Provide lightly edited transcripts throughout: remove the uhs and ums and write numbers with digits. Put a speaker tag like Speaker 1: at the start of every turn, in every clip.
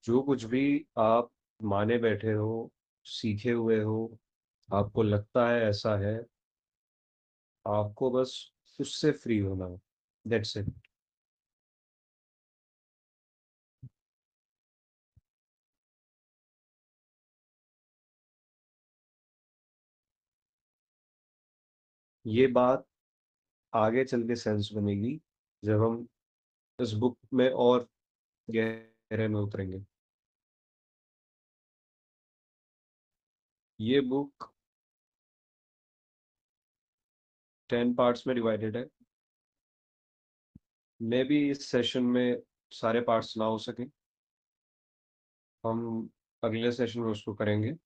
Speaker 1: जो कुछ भी आप माने बैठे हो, सीखे हुए हो, आपको लगता है ऐसा है, आपको बस उससे फ्री होना है। That's it. ये बात आगे चल के सेंस बनेगी जब हम इस बुक में और गहरे में उतरेंगे। ये बुक 10 पार्ट्स में डिवाइडेड है। मे भी इस सेशन में सारे पार्ट्स ना हो सके, हम अगले सेशन में उसको करेंगे।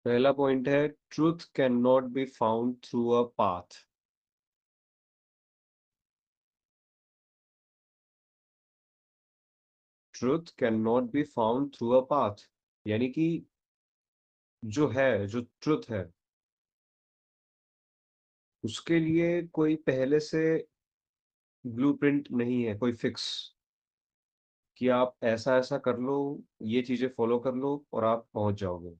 Speaker 1: पहला पॉइंट है, truth can not be found through a path. Truth can not be found through a path, यानी कि जो ट्रुथ है, उसके लिए कोई पहले से ब्लूप्रिंट नहीं है, कोई फिक्स कि आप ऐसा ऐसा कर लो, ये चीजें फॉलो कर लो और आप पहुंच जाओगे,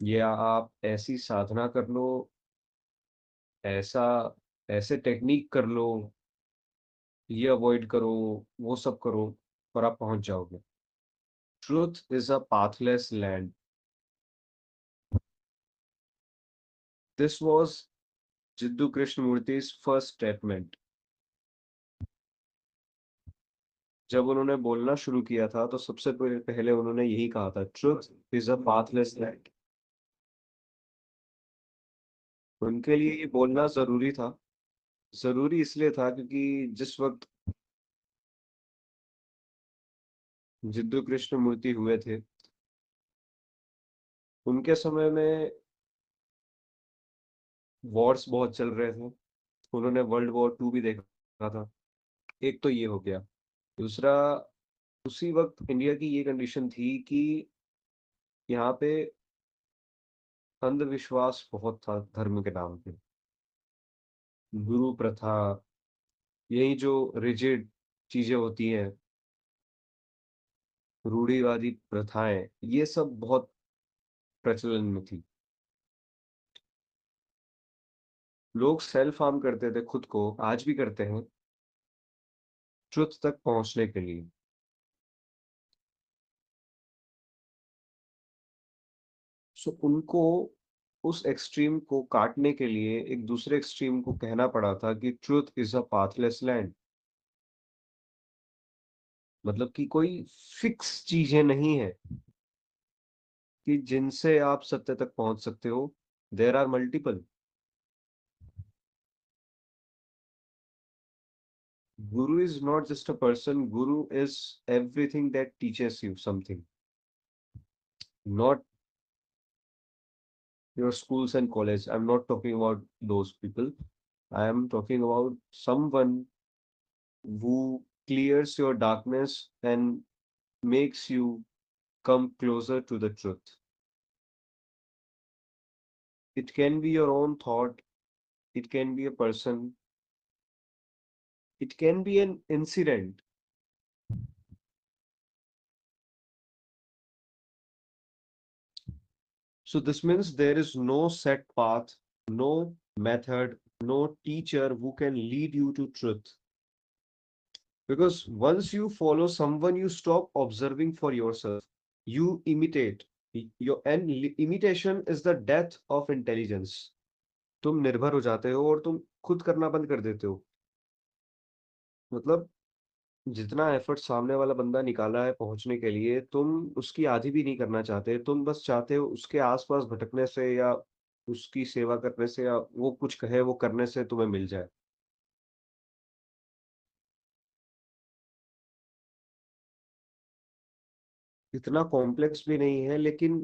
Speaker 1: या आप ऐसी साधना कर लो, ऐसा ऐसे टेक्निक कर लो, ये अवॉइड करो, वो सब करो और आप पहुंच जाओगे। Truth is a pathless land. This was Jiddu Krishnamurti first statement. जब उन्होंने बोलना शुरू किया था तो सबसे पहले उन्होंने यही कहा था, truth is a pathless land. उनके लिए ये बोलना जरूरी था। जरूरी इसलिए था क्योंकि जिस वक्त जिद्दू कृष्ण मूर्ति हुए थे, उनके समय में वॉर्स बहुत चल रहे थे। उन्होंने वर्ल्ड वॉर 2 भी देखा था। एक तो ये हो गया। दूसरा, उसी वक्त इंडिया की ये कंडीशन थी कि यहाँ पे अंधविश्वास बहुत था धर्म के नाम पे। गुरु प्रथा, यही जो रिजिड चीजें होती हैं, रूढ़िवादी प्रथाएं, ये सब बहुत प्रचलन में थी। लोग सेल्फ हार्म करते थे खुद को, आज भी करते हैं, ट्रुथ तक पहुंचने के लिए। सो उनको उस एक्सट्रीम को काटने के लिए एक दूसरे एक्सट्रीम को कहना पड़ा था कि truth is a pathless land. मतलब कि कोई फिक्स चीजें नहीं है कि जिनसे आप सत्य तक पहुंच सकते हो। There are multiple. Guru is not just a person, Guru is everything that teaches you something, not your schools and college. I'm not talking about those people. I am talking about someone who clears your darkness and makes you come closer to the truth. It can be your own thought, it can be a person, it can be an incident. So, this means there is no set path, no method, no teacher who can lead you to truth. Because once you follow someone, you stop observing for yourself. You imitate. Imitation is the death of intelligence. तुम निर्भर हो जाते हो और तुम खुद करना बंद कर देते हो। मतलब जितना एफर्ट सामने वाला बंदा निकाला है पहुंचने के लिए, तुम उसकी आधी भी नहीं करना चाहते। तुम बस चाहते हो उसके आसपास भटकने से, या उसकी सेवा करने से, या वो कुछ कहे वो करने से तुम्हें मिल जाए। इतना कॉम्प्लेक्स भी नहीं है, लेकिन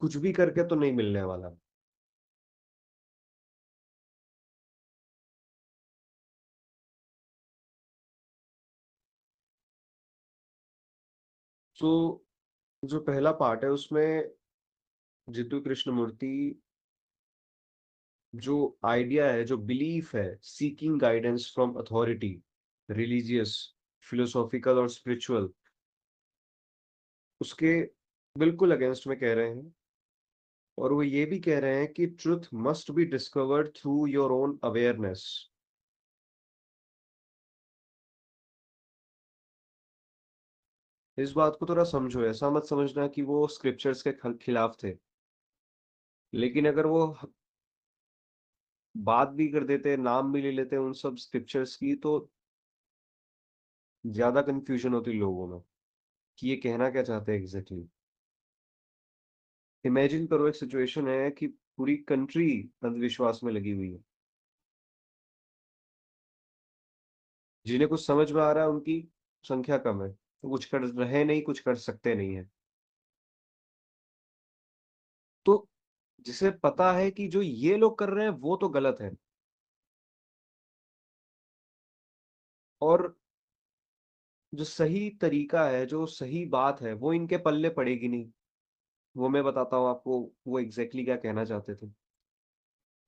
Speaker 1: कुछ भी करके तो नहीं मिलने वाला। तो जो पहला पार्ट है उसमें जितू कृष्णमूर्ति जो आइडिया है, जो बिलीफ है, seeking guidance from authority, religious, philosophical और स्पिरिचुअल, उसके बिल्कुल अगेंस्ट में कह रहे हैं। और वो ये भी कह रहे हैं कि truth must be discovered through your own awareness. इस बात को थोड़ा समझो, ऐसा मत समझना कि वो स्क्रिप्चर्स के खिलाफ थे, लेकिन अगर वो बात भी कर देते, नाम भी ले लेते उन सब स्क्रिप्चर्स की, तो ज्यादा कंफ्यूजन होती लोगों में कि ये कहना क्या चाहते हैं एग्जैक्टली। इमेजिन करो, एक सिचुएशन है कि पूरी कंट्री अंधविश्वास में लगी हुई है। जिन्हें कुछ समझ में आ रहा है उनकी संख्या कम है, तो कुछ कर रहे नहीं, कुछ कर सकते नहीं है। तो जिसे पता है कि जो ये लोग कर रहे हैं वो तो गलत है, और जो सही तरीका है, जो सही बात है, वो इनके पल्ले पड़ेगी नहीं। वो मैं बताता हूँ आपको वो एग्जैक्टली क्या कहना चाहते थे।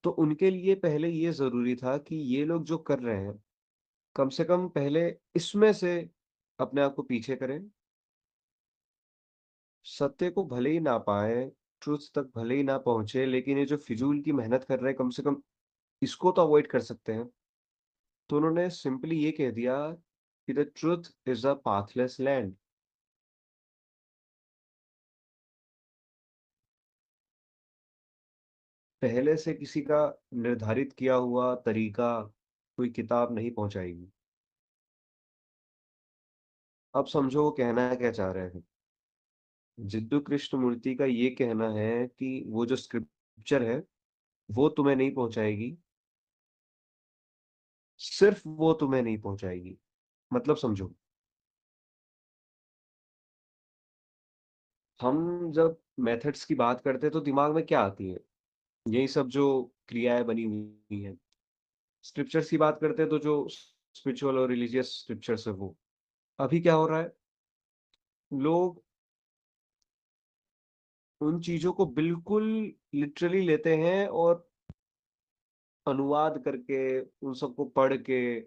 Speaker 1: तो उनके लिए पहले ये जरूरी था कि ये लोग जो कर रहे हैं, कम से कम पहले इसमें से अपने आप को पीछे करें। सत्य को भले ही ना पाए, ट्रुथ तक भले ही ना पहुंचे, लेकिन ये जो फिजूल की मेहनत कर रहे हैं, कम से कम इसको तो अवॉइड कर सकते हैं। तो उन्होंने सिंपली ये कह दिया कि the truth is a pathless land. पहले से किसी का निर्धारित किया हुआ तरीका कोई किताब नहीं पहुंचाएगी। अब समझो वो कहना क्या चाह रहे हैं। जिद्दू कृष्णमूर्ति का ये कहना है कि वो जो स्क्रिप्चर है वो तुम्हें नहीं पहुंचाएगी, सिर्फ वो तुम्हें नहीं पहुंचाएगी। मतलब समझो, हम जब मेथड्स की बात करते हैं तो दिमाग में क्या आती है? यही सब जो क्रियाएं बनी हुई हैं। स्क्रिप्चर्स की बात करते हैं तो जो स्पिरिचुअल और रिलीजियस स्क्रिप्चर्स है वो। अभी क्या हो रहा है, लोग उन चीजों को बिल्कुल लिटरली लेते हैं और अनुवाद करके, उन सबको पढ़ के,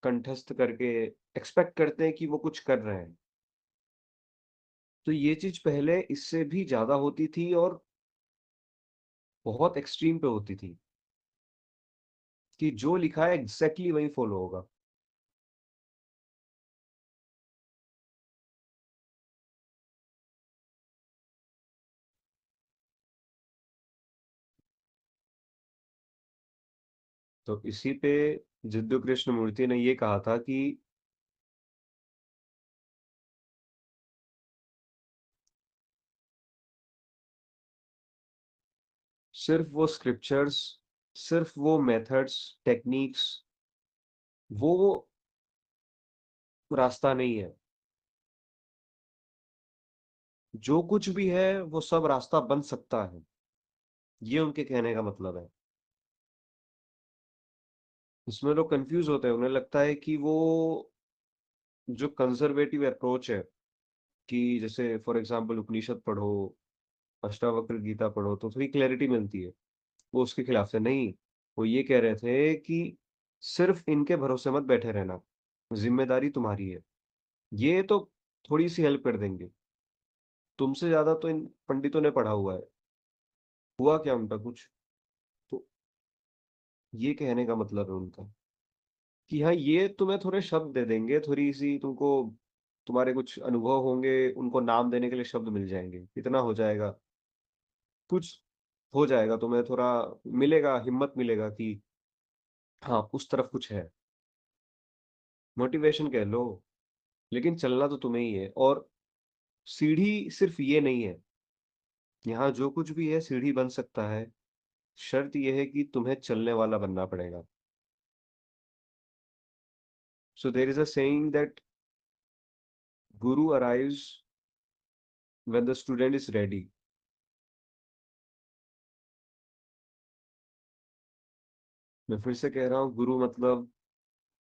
Speaker 1: कंठस्थ करके एक्सपेक्ट करते हैं कि वो कुछ कर रहे हैं। तो ये चीज पहले इससे भी ज्यादा होती थी और बहुत एक्सट्रीम पे होती थी कि जो लिखा है एग्जैक्टली वही फॉलो होगा। तो इसी पे जिद्दू कृष्णमूर्ति ने ये कहा था कि सिर्फ वो स्क्रिप्चर्स, सिर्फ वो मेथड्स, टेक्निक्स, वो रास्ता नहीं है। जो कुछ भी है वो सब रास्ता बन सकता है। ये उनके कहने का मतलब है। इसमें लोग कंफ्यूज होते हैं, उन्हें लगता है कि वो जो कंजर्वेटिव अप्रोच है, कि जैसे फॉर एग्जांपल उपनिषद पढ़ो, अष्टावक्र गीता पढ़ो तो थोड़ी क्लैरिटी मिलती है, वो उसके खिलाफ है। नहीं, वो ये कह रहे थे कि सिर्फ इनके भरोसे मत बैठे रहना, जिम्मेदारी तुम्हारी है। ये तो थोड़ी सी हेल्प कर देंगे, तुमसे ज्यादा तो इन पंडितों ने पढ़ा हुआ है, हुआ क्या उनका कुछ? तो ये कहने का मतलब है उनका कि हाँ, ये तुम्हें थोड़े शब्द दे देंगे, थोड़ी सी तुमको, तुम्हारे कुछ अनुभव होंगे, उनको नाम देने के लिए शब्द मिल जाएंगे, इतना हो जाएगा, कुछ हो जाएगा, तुम्हें थोड़ा मिलेगा, हिम्मत मिलेगा कि हाँ उस तरफ कुछ है, मोटिवेशन कह लो। लेकिन चलना तो तुम्हें ही है, और सीढ़ी सिर्फ ये नहीं है, यहाँ जो कुछ भी है सीढ़ी बन सकता है। शर्त यह है कि तुम्हें चलने वाला बनना पड़ेगा। So there is a saying that guru arrives when the student is ready. मैं फिर से कह रहा हूँ, गुरु मतलब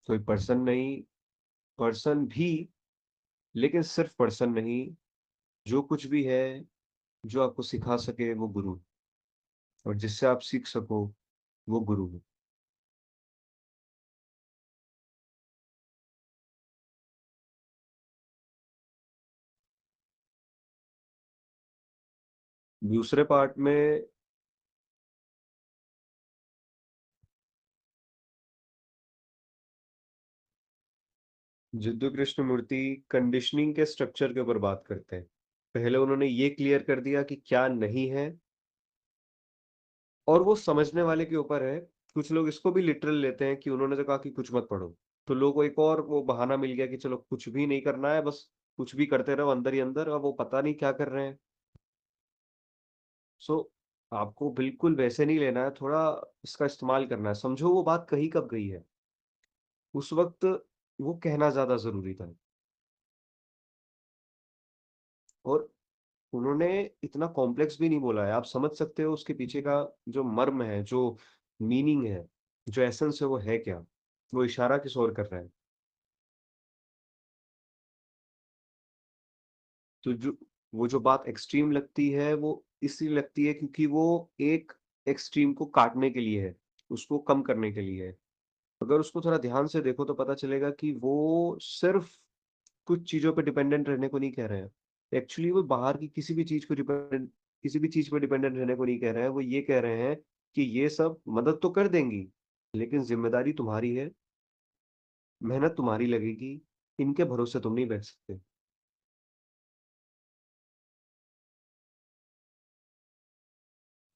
Speaker 1: कोई पर्सन नहीं, पर्सन भी लेकिन सिर्फ पर्सन नहीं, जो कुछ भी है, जो आपको सिखा सके वो गुरु, और जिससे आप सीख सको वो गुरु है। दूसरे पार्ट में जिद्दू कृष्णमूर्ति कंडीशनिंग के स्ट्रक्चर के ऊपर बात करते हैं। पहले उन्होंने ये क्लियर कर दिया कि क्या नहीं है, और वो समझने वाले के ऊपर है। कुछ लोग इसको भी लिटरल लेते हैं कि उन्होंने तो कहा कि कुछ मत पढ़ो, तो लोगों को एक और वो बहाना मिल गया कि चलो कुछ भी नहीं करना है, बस कुछ भी करते रहो अंदर ही अंदर, और वो पता नहीं क्या कर रहे हैं। सो आपको बिल्कुल वैसे नहीं लेना है, थोड़ा इसका इस्तेमाल करना है। समझो वो बात कही कब गई है, उस वक्त वो कहना ज्यादा जरूरी था। और उन्होंने इतना कॉम्प्लेक्स भी नहीं बोला है, आप समझ सकते हो उसके पीछे का जो मर्म है, जो मीनिंग है, जो एसेंस है, वो है क्या, वो इशारा किस ओर कर रहा है। तो जो वो जो बात एक्सट्रीम लगती है, वो इसलिए लगती है क्योंकि वो एक एक्सट्रीम को काटने के लिए है, उसको कम करने के लिए है। अगर उसको थोड़ा ध्यान से देखो तो पता चलेगा कि वो सिर्फ कुछ चीजों पे डिपेंडेंट रहने को नहीं कह रहे हैं। एक्चुअली वो बाहर की किसी भी चीज पे डिपेंडेंट रहने को नहीं कह रहे हैं। वो ये कह रहे हैं कि ये सब मदद तो कर देंगी, लेकिन जिम्मेदारी तुम्हारी है, मेहनत तुम्हारी लगेगी, इनके भरोसे तुम नहीं बैठ सकते।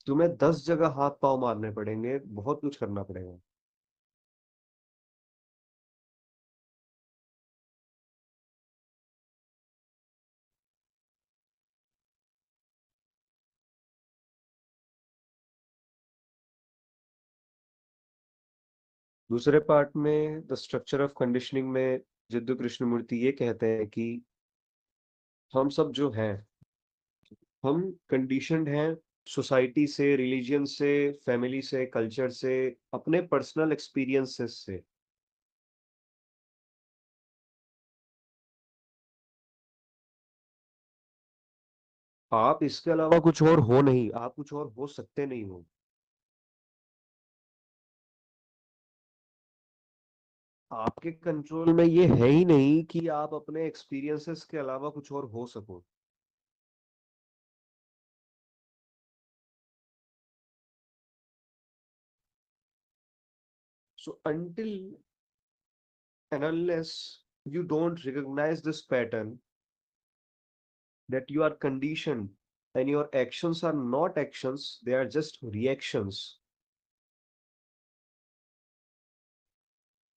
Speaker 1: तुम्हें 10 जगह हाथ पांव मारने पड़ेंगे, बहुत कुछ करना पड़ेगा। दूसरे पार्ट में द स्ट्रक्चर ऑफ कंडीशनिंग में जिद्दू कृष्णमूर्ति ये कहते हैं कि हम सब जो हैं, हम कंडीशनड हैं, सोसाइटी से, रिलीजन से, फैमिली से, कल्चर से, अपने पर्सनल एक्सपीरियंसेस से। आप इसके अलावा कुछ और हो नहीं, आप कुछ और हो सकते नहीं हो। आपके कंट्रोल में ये है ही नहीं कि आप अपने एक्सपीरियंसेस के अलावा कुछ और हो सको। सो until and unless you don't recognize this pattern, that you are conditioned and your actions are not actions, they are just reactions,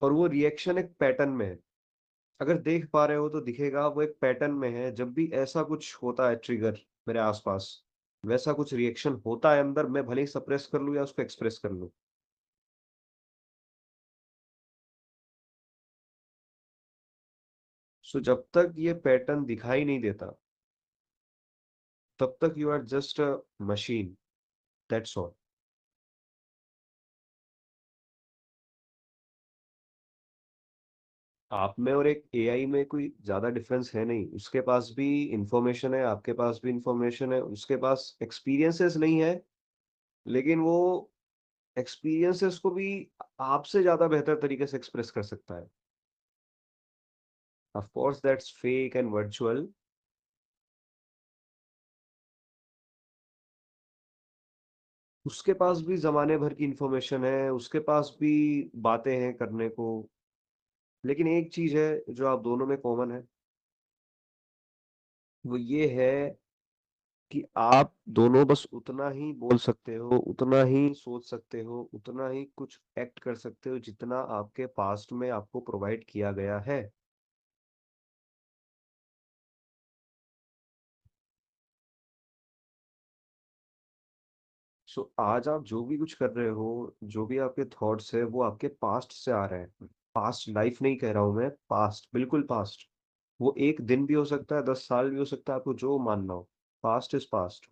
Speaker 1: और वो रिएक्शन एक पैटर्न में है। अगर देख पा रहे हो तो दिखेगा वो एक पैटर्न में है। जब भी ऐसा कुछ होता है ट्रिगर मेरे आसपास, वैसा कुछ रिएक्शन होता है अंदर, मैं भले ही सप्रेस कर लूं या उसको एक्सप्रेस कर लूं। सो जब तक ये पैटर्न दिखाई नहीं देता, तब तक you are just a machine, that's all. आप में और एक एआई में कोई ज्यादा डिफरेंस है नहीं। उसके पास भी इंफॉर्मेशन है, आपके पास भी इंफॉर्मेशन है, उसके पास एक्सपीरियंसेस नहीं है, लेकिन वो एक्सपीरियंसेस को भी आपसे ज्यादा बेहतर तरीके से एक्सप्रेस कर सकता है। Of course that's fake and virtual. उसके पास भी जमाने भर की इंफॉर्मेशन है, उसके पास भी बातें हैं करने को, लेकिन एक चीज है जो आप दोनों में कॉमन है, वो ये है कि आप दोनों बस उतना ही बोल सकते हो, उतना ही सोच सकते हो, उतना ही कुछ एक्ट कर सकते हो जितना आपके पास्ट में आपको प्रोवाइड किया गया है। सो आज आप जो भी कुछ कर रहे हो, जो भी आपके थॉट्स है, वो आपके पास्ट से आ रहे हैं। पास्ट लाइफ नहीं कह रहा हूं मैं, पास्ट, बिल्कुल पास्ट। वो एक दिन भी हो सकता है, 10 साल भी हो सकता है, आपको जो मानना हो। Past is past.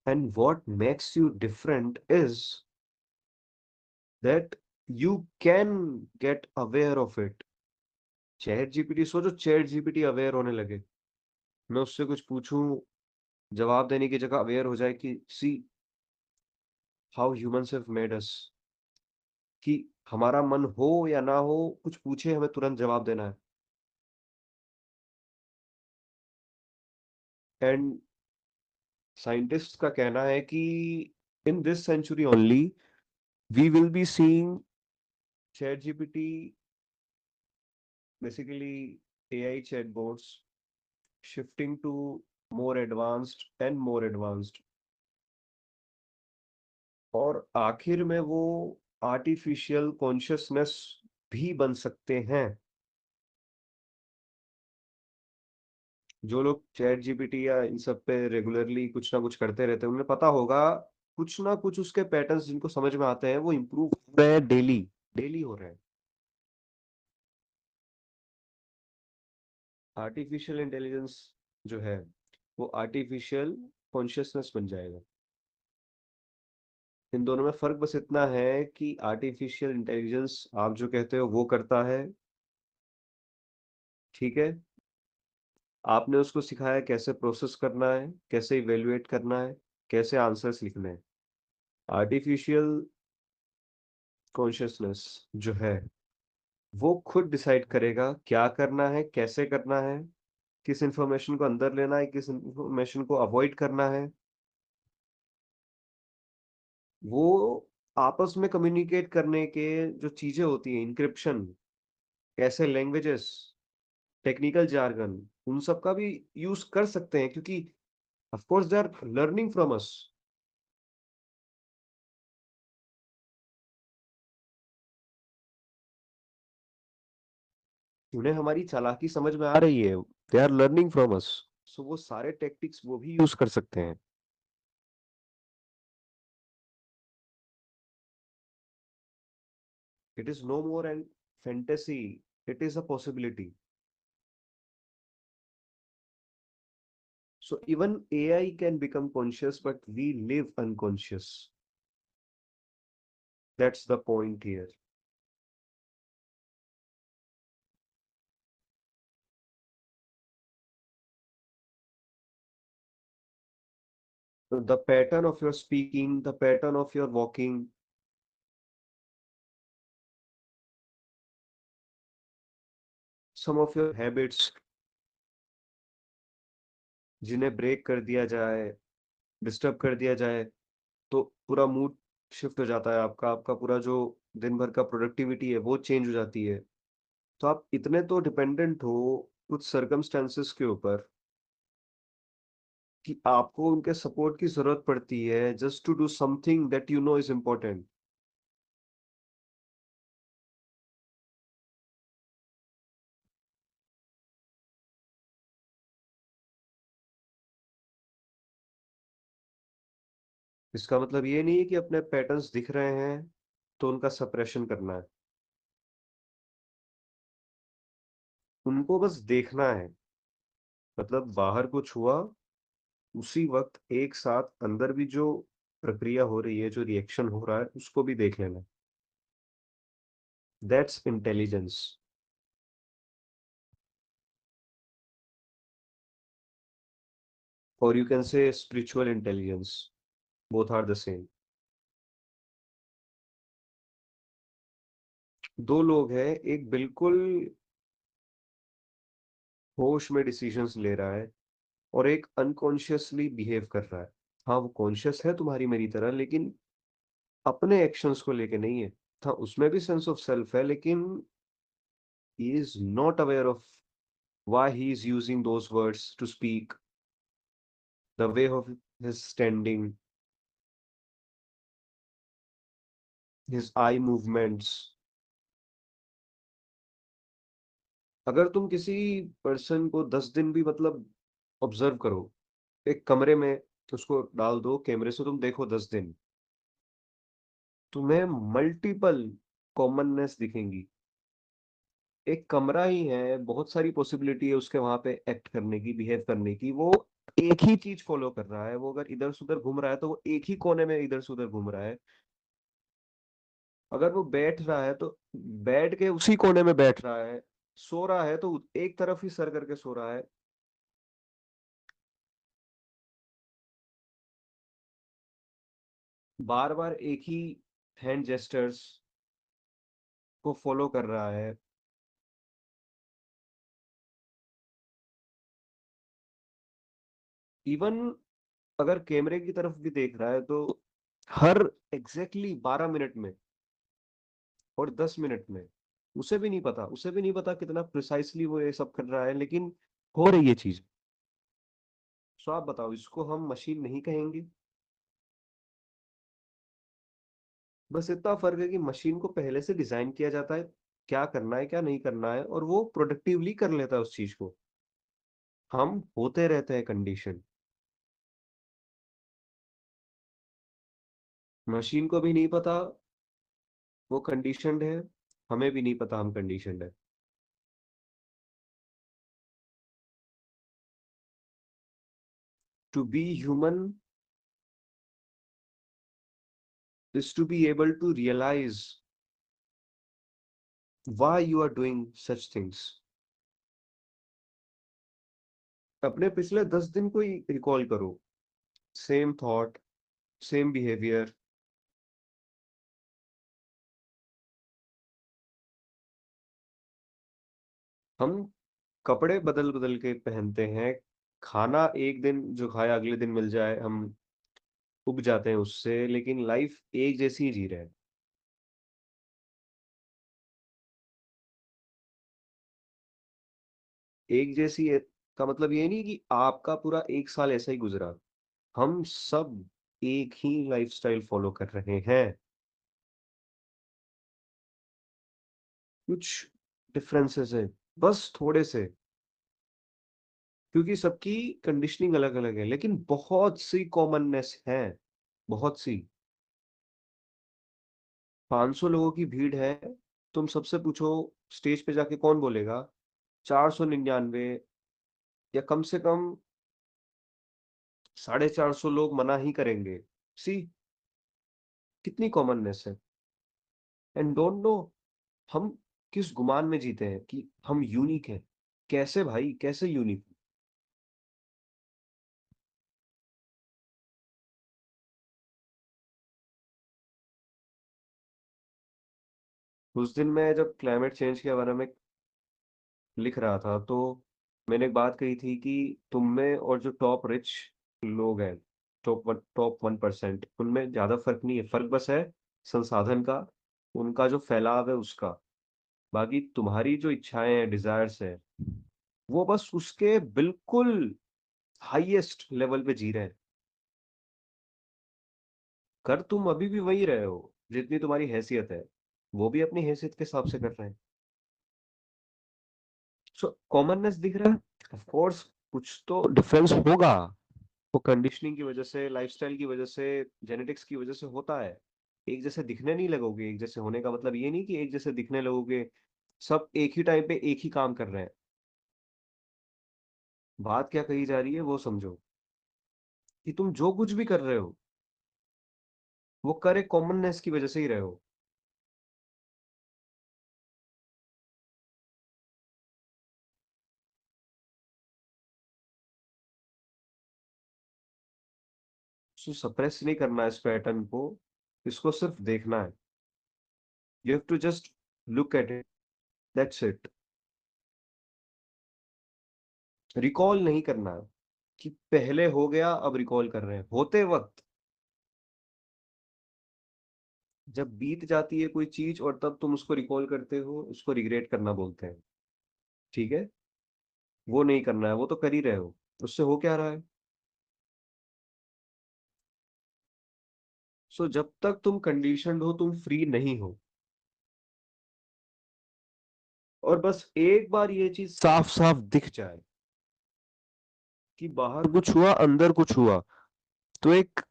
Speaker 1: And what makes you different is that you can get aware of it. Chat GPT, सोचो चैट जीपीटी अवेयर होने लगे, मैं उससे कुछ पूछूं, जवाब देने की जगह अवेयर हो जाए कि see how humans have made us, कि हमारा मन हो या ना हो, कुछ पूछे हमें तुरंत जवाब देना है। एंड साइंटिस्ट का कहना है कि in this century only we will be seeing chat GPT, basically AI chatbots shifting to more advanced and more advanced, और आखिर में वो आर्टिफिशियल कॉन्शियसनेस भी बन सकते हैं। जो लोग चैट जीपीटी या इन सब पे रेगुलरली कुछ ना कुछ करते रहते हैं, उन्हें पता होगा कुछ ना कुछ उसके पैटर्न्स जिनको समझ में आते हैं वो इम्प्रूव हो रहे हैं, डेली डेली हो रहे हैं। आर्टिफिशियल इंटेलिजेंस जो है वो आर्टिफिशियल कॉन्शियसनेस बन जाएगा। इन दोनों में फर्क बस इतना है कि आर्टिफिशियल इंटेलिजेंस आप जो कहते हो वो करता है, ठीक है, आपने उसको सिखाया कैसे प्रोसेस करना है, कैसे इवेल्युएट करना है, कैसे आंसर्स लिखने हैं। आर्टिफिशियल कॉन्शियसनेस जो है वो खुद डिसाइड करेगा क्या करना है, कैसे करना है, किस इंफॉर्मेशन को अंदर लेना है, किस इंफॉर्मेशन को अवॉइड करना है। वो आपस में कम्युनिकेट करने के जो चीजें होती हैं, इंक्रिप्शन, कैसे लैंग्वेजेस, टेक्निकल जार्गन, उन सब का भी यूज कर सकते हैं, क्योंकि of course they are learning from us. उन्हें हमारी चालाकी समझ में आ रही है, they are learning from us, so वो सारे टेक्टिक्स वो भी यूज कर सकते हैं। It is no more an fantasy, it is a possibility. So even AI can become conscious but we live unconscious, that's the point here. The pattern of your speaking, the pattern of your walking, some of your habits, जिन्हें break कर दिया जाए, disturb कर दिया जाए, तो पूरा mood shift हो जाता है आपका, आपका पूरा जो दिन भर का प्रोडक्टिविटी है वो चेंज हो जाती है। तो आप इतने तो डिपेंडेंट हो कुछ सर्कमस्टेंसेस के ऊपर कि आपको उनके सपोर्ट की जरूरत पड़ती है just to do something that you know is important. इसका मतलब ये नहीं है कि अपने पैटर्न्स दिख रहे हैं तो उनका सप्रेशन करना है, उनको बस देखना है। मतलब बाहर कुछ हुआ, उसी वक्त एक साथ अंदर भी जो प्रक्रिया हो रही है, जो रिएक्शन हो रहा है, उसको भी देख लेना। दैट्स इंटेलिजेंस, और you can say spiritual intelligence, both are the same. दो लोग हैं, एक बिल्कुल होश में डिसीजंस ले रहा है और एक अनकॉन्शियसली बिहेव कर रहा है। हाँ वो कॉन्शियस है तुम्हारी मेरी तरह, लेकिन अपने एक्शंस को लेके नहीं है। हाँ उसमें भी सेंस ऑफ सेल्फ है, लेकिन he is not aware of why he is using those words to speak, the way of his standing, his eye movements. अगर तुम किसी पर्सन को 10 दिन भी मतलब ऑब्जर्व करो, एक कमरे में उसको डाल दो कैमरे से, तुम देखो 10 दिन, तुम्हें मल्टीपल कॉमननेस दिखेंगी। एक कमरा ही है, बहुत सारी पॉसिबिलिटी है उसके वहां पे एक्ट करने की, बिहेव करने की। वो एक ही चीज फॉलो कर रहा है, वो अगर इधर से उधर घूम रहा है तो वो एक ही कोने में इधर से उधर घूम रहा है। अगर वो बैठ रहा है तो बैठ के उसी कोने में बैठ रहा है, सो रहा है तो एक तरफ ही सर करके सो रहा है। बार बार एक ही हैंड जेस्टर्स को फॉलो कर रहा है। इवन अगर कैमरे की तरफ भी देख रहा है तो हर एग्जैक्टली 12 मिनट में और 10 मिनट में, उसे भी नहीं पता कितना प्रिसाइसली वो ये सब कर रहा है, लेकिन हो रही है चीज। सो आप बताओ, इसको हम मशीन नहीं कहेंगे? बस इतना फर्क है कि मशीन को पहले से डिजाइन किया जाता है, क्या करना है क्या नहीं करना है, और वो प्रोडक्टिवली कर लेता है उस चीज को। हम होते रहते हैं कंडीशन। मशीन को भी नहीं पता वो कंडीशनड है, हमें भी नहीं पता हम कंडीशनड है। To be human is to be able to realize why you are doing such things। अपने पिछले 10 दिन को ही रिकॉल करो, सेम थॉट, सेम बिहेवियर। हम कपड़े बदल बदल के पहनते हैं, खाना एक दिन जो खाया अगले दिन मिल जाए हम उब जाते हैं उससे, लेकिन लाइफ एक जैसी ही जी रहे हैं। एक जैसी है का मतलब ये नहीं कि आपका पूरा एक साल ऐसा ही गुजरा। हम सब एक ही लाइफस्टाइल फॉलो कर रहे हैं। कुछ डिफरेंसेस है, बस थोड़े से, क्योंकि सबकी कंडीशनिंग अलग अलग है, लेकिन बहुत सी कॉमननेस है, बहुत सी। 500 लोगों की भीड़ है, तुम सबसे पूछो स्टेज पे जाके कौन बोलेगा? 499 या कम से कम 450 लोग मना ही करेंगे। सी, कितनी कॉमननेस है। एंड डोंट नो, हम किस गुमान में जीते हैं कि हम यूनिक हैं। कैसे भाई, कैसे यूनिक? उस दिन मैं जब क्लाइमेट चेंज के बारे में लिख रहा था तो मैंने एक बात कही थी कि तुम में और जो टॉप रिच लोग हैं, टॉप 1% उनमें ज्यादा फर्क नहीं है, फर्क बस है संसाधन का, उनका जो फैलाव है उसका। बाकी तुम्हारी जो इच्छाएं हैं, डिजायर्स है, वो बस उसके बिल्कुल हाईएस्ट लेवल पे जी रहे हैं। कर तुम अभी भी वही रहे हो जितनी तुम्हारी हैसियत है, वो भी अपनी हैसियत के हिसाब से कर रहे हैं। सो कॉमननेस दिख रहा है, ऑफ कोर्स कुछ तो डिफरेंस होगा। वो कंडीशनिंग की वजह से, लाइफस्टाइल की वजह से, जेनेटिक्स की वजह से होता है। एक जैसे दिखने नहीं लगोगे, एक जैसे होने का मतलब ये नहीं कि एक जैसे दिखने लगोगे। सब एक ही टाइम पे एक ही काम कर रहे हैं। बात क्या कही जा रही है वो समझो, कि तुम जो कुछ भी कर रहे हो वो कर एक कॉमननेस की वजह से ही रहे हो। सो सप्रेस नहीं करना है इस पैटर्न को, इसको सिर्फ देखना है। You have to just look at it, that's it. Recall नहीं करना है कि पहले हो गया अब रिकॉल कर रहे हैं, होते वक्त। जब बीत जाती है कोई चीज और तब तुम उसको रिकॉल करते हो, उसको रिग्रेट करना बोलते हैं। ठीक है, वो नहीं करना है, वो तो कर ही रहे हो। उससे हो क्या रहा है? सो जब तक तुम कंडीशनड हो तुम फ्री नहीं हो। और बस एक बार ये चीज साफ साफ दिख जाए कि बाहर कुछ हुआ अंदर कुछ हुआ, तो एक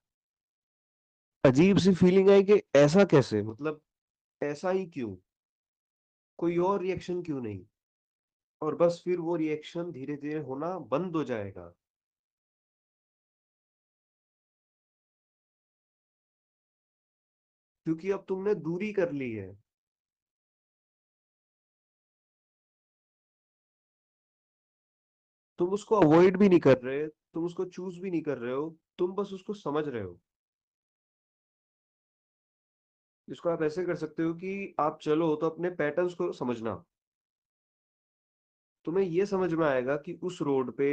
Speaker 1: अजीब सी फीलिंग आई कि ऐसा कैसे, मतलब ऐसा ही क्यों, कोई और रिएक्शन क्यों नहीं? और बस फिर वो रिएक्शन धीरे धीरे होना बंद हो जाएगा। क्योंकि अब तुमने दूरी कर ली है। तुम उसको अवॉइड भी नहीं कर रहे, तुम उसको चूज भी नहीं कर रहे हो, तुम बस उसको समझ रहे हो। इसको आप ऐसे कर सकते हो कि आप चलो तो अपने पैटर्न्स को समझना। तुम्हें ये समझ में आएगा कि उस रोड पे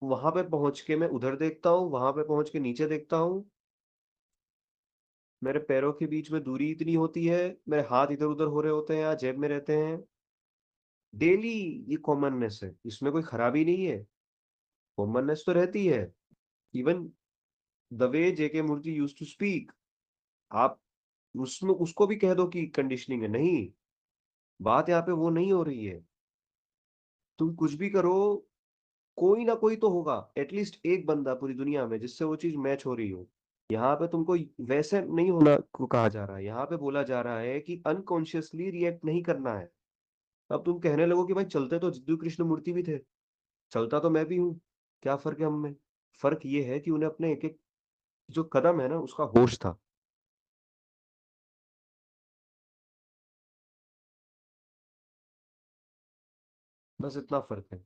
Speaker 1: वहां पे पहुंच के मैं उधर देखता हूँ, वहां पे पहुंच के नीचे देखता हूँ, मेरे पैरों के बीच में दूरी इतनी होती है, मेरे हाथ इधर उधर हो रहे होते हैं या जेब में रहते हैं। डेली ये कॉमननेस है, इसमें कोई खराबी नहीं है। कॉमननेस तो रहती है। Even the way JK Murti use to speak, आप उसमें उसको भी कह दो कि कंडीशनिंग है, नहीं। बात यहाँ पे वो नहीं हो रही है। तुम कुछ भी करो, कोई ना कोई तो होगा, एटलीस्ट एक बंदा पूरी दुनिया में जिससे वो चीज मैच हो रही हो। यहाँ पे तुमको वैसे नहीं होना को कहा जा रहा है, यहाँ पे बोला जा रहा है कि अनकॉन्शियसली रिएक्ट नहीं करना है। अब तुम कहने लगो कि भाई चलते तो जिद्दू कृष्ण मूर्ति भी थे, चलता तो मैं भी हूँ, क्या फर्क है हम में? फर्क ये है कि उन्हें अपने एक एक जो कदम है ना उसका होश था। बस इतना फर्क है।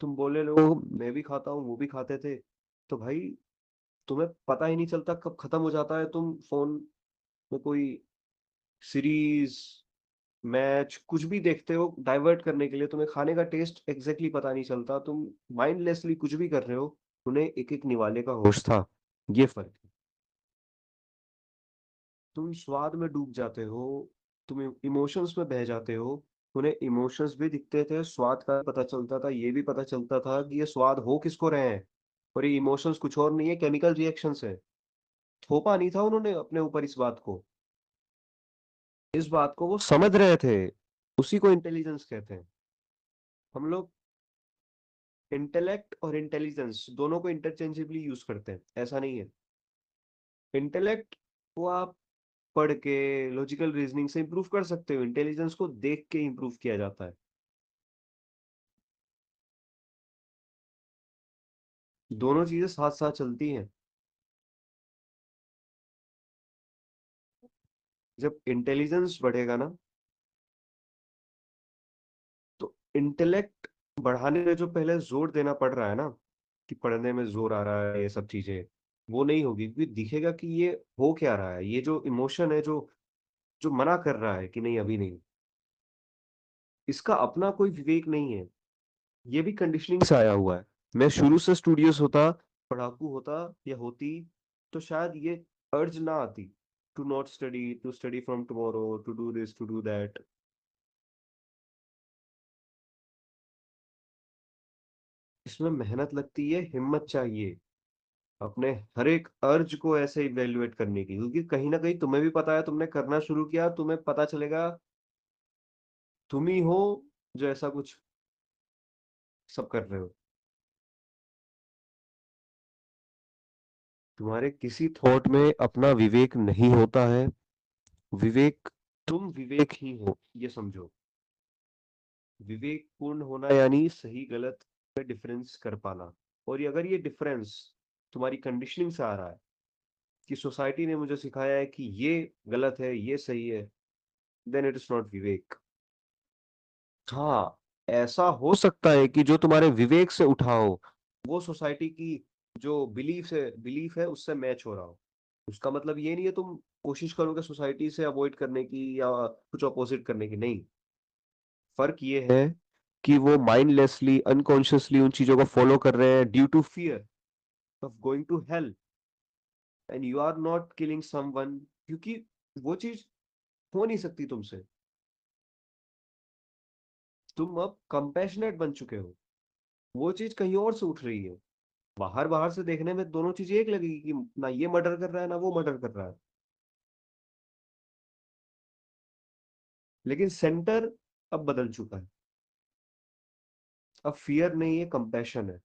Speaker 1: तुम बोले लोग मैं भी खाता हूँ वो भी खाते थे, तो भाई तुम्हें पता ही नहीं चलता कब खत्म हो जाता है। तुम फोन में कोई सीरीज, मैच कुछ भी देखते हो डाइवर्ट करने के लिए, तुम्हें खाने का टेस्ट एग्जैक्टली पता नहीं चलता, तुम माइंडलेसली कुछ भी कर रहे हो। उन्हें एक एक निवाले का होश था। ये फर्क है। तुम स्वाद में डूब जाते हो, तुम इमोशंस में बह जाते हो। उन्हें इमोशंस भी दिखते थे, स्वाद का पता चलता था, ये भी पता चलता था कि ये स्वाद हो किसको रहे हैं। और ये इमोशंस कुछ और नहीं है, केमिकल रिएक्शंस है। थोपा नहीं था उन्होंने अपने ऊपर इस बात को, इस बात को वो समझ रहे थे। उसी को इंटेलिजेंस कहते हैं। हम लोग इंटेलेक्ट और इंटेलिजेंस दोनों को इंटरचेंजेबली यूज करते हैं, ऐसा नहीं है। इंटेलेक्ट को आप पढ़ के लॉजिकल रीजनिंग से इंप्रूव कर सकते हो, इंटेलिजेंस को देख के इंप्रूव किया जाता है। दोनों चीजें साथ साथ चलती हैं। जब इंटेलिजेंस बढ़ेगा ना, तो इंटेलेक्ट बढ़ाने में जो पहले जोर देना पड़ रहा है ना, कि पढ़ने में जोर आ रहा है, ये सब चीजें वो नहीं होगी, क्योंकि दिखेगा कि ये हो क्या रहा है, ये जो इमोशन है जो जो मना कर रहा है कि नहीं अभी नहीं, इसका अपना कोई विवेक नहीं है। ये भी कंडीशनिंग से आया हुआ है। मैं शुरू से स्टूडियस होता, पढ़ाकू होता या होती, तो शायद ये अर्ज ना आती to not study, to study from tomorrow, to do this, to do that. इसमें मेहनत लगती है, हिम्मत चाहिए अपने हर एक अर्ज को ऐसे इवेल्युएट करने की, क्योंकि कहीं ना कहीं तुम्हें भी पता है, तुमने करना शुरू किया, तुम्हें पता चलेगा तुम ही हो जो ऐसा कुछ सब कर रहे हो। तुम्हारे किसी थॉट में अपना विवेक नहीं होता है। विवेक, तुम विवेक ही हो, ये समझो। विवेक पूर्ण होना यानी सही गलत में डिफरेंस कर पाना। और ये अगर ये डिफरेंस तुम्हारी कंडीशनिंग से आ रहा है, कि सोसाइटी ने मुझे सिखाया है कि ये गलत है ये सही है, देन इट इज नॉट विवेक। हाँ, ऐसा हो सकता है कि जो तुम्हारे विवेक से उठा हो वो सोसाइटी की जो बिलीफ है उससे मैच हो रहा हो। उसका मतलब ये नहीं है तुम कोशिश करोगे सोसाइटी से अवॉइड करने की या कुछ अपोजिट करने की, नहीं। फर्क ये है कि वो माइंडलेसली अनकॉन्शियसली उन चीजों को फॉलो कर रहे हैं due to fear of going to hell, and you are not killing someone, क्योंकि वो चीज हो नहीं सकती तुमसे। तुम अब कंपैशनेट बन चुके हो, वो चीज कहीं और से उठ रही है। बाहर बाहर से देखने में दोनों चीजें एक लगेगी कि ना ये मर्डर कर रहा है ना वो मर्डर कर रहा है, लेकिन सेंटर अब बदल चुका है। अब फियर नहीं है, कंपैशन है।